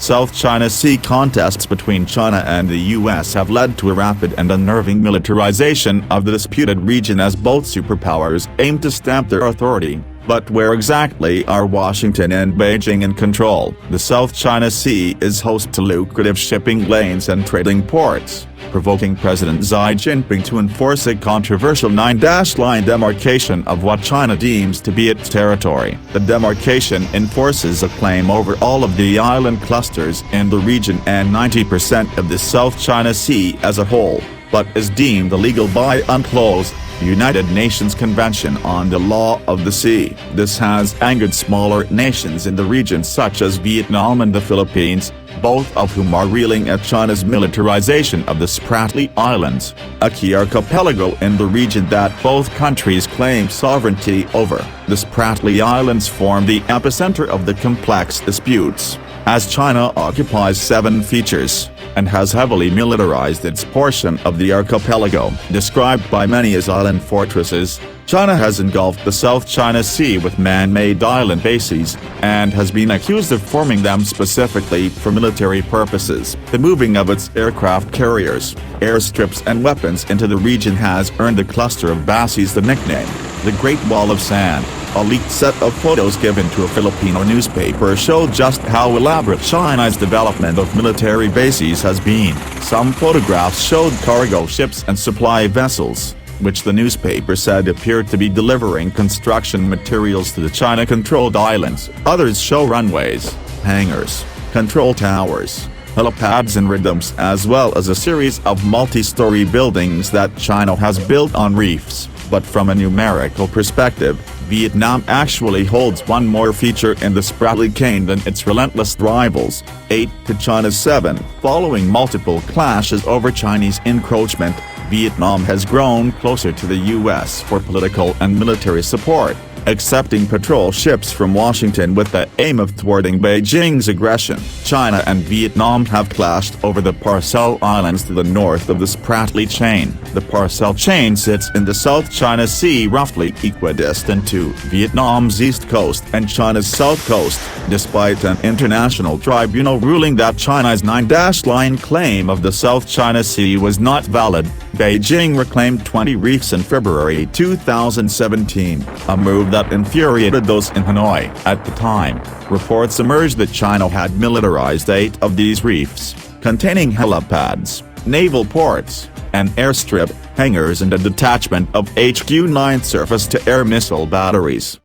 South China Sea contests between China and the U.S. have led to a rapid and unnerving militarization of the disputed region as both superpowers aim to stamp their authority. But where exactly are Washington and Beijing in control? The South China Sea is host to lucrative shipping lanes and trading ports, provoking President Xi Jinping to enforce a controversial nine-line demarcation of what China deems to be its territory. The demarcation enforces a claim over all of the island clusters in the region and 90% of the South China Sea as a whole, but is deemed illegal by UNCLOS, United Nations Convention on the Law of the Sea. This has angered smaller nations in the region such as Vietnam and the Philippines, both of whom are reeling at China's militarization of the Spratly Islands, a key archipelago in the region that both countries claim sovereignty over. The Spratly Islands form the epicenter of the complex disputes, as China occupies 7 features and has heavily militarized its portion of the archipelago. Described by many as island fortresses, China has engulfed the South China Sea with man-made island bases, and has been accused of forming them specifically for military purposes. The moving of its aircraft carriers, airstrips and weapons into the region has earned the cluster of bases the nickname, the Great Wall of Sand. A leaked set of photos given to a Filipino newspaper showed just how elaborate China's development of military bases has been. Some photographs showed cargo ships and supply vessels, which the newspaper said appeared to be delivering construction materials to the China-controlled islands. Others show runways, hangars, control towers, helipads and redomes, as well as a series of multi-story buildings that China has built on reefs. But from a numerical perspective, Vietnam actually holds one more feature in the Spratly Chain than its relentless rivals, 8 to China's 7. Following multiple clashes over Chinese encroachment, Vietnam has grown closer to the U.S. for political and military support, accepting patrol ships from Washington with the aim of thwarting Beijing's aggression. China and Vietnam have clashed over the Paracel Islands to the north of the Spratly Chain. The Paracel Chain sits in the South China Sea, roughly equidistant to Vietnam's east coast and China's south coast. Despite an international tribunal ruling that China's nine-line claim of the South China Sea was not valid, Beijing reclaimed 20 reefs in February 2017, a move that infuriated those in Hanoi. At the time, reports emerged that China had militarized 8 of these reefs, containing helipads, naval ports, an airstrip, hangars and a detachment of HQ-9 surface-to-air missile batteries.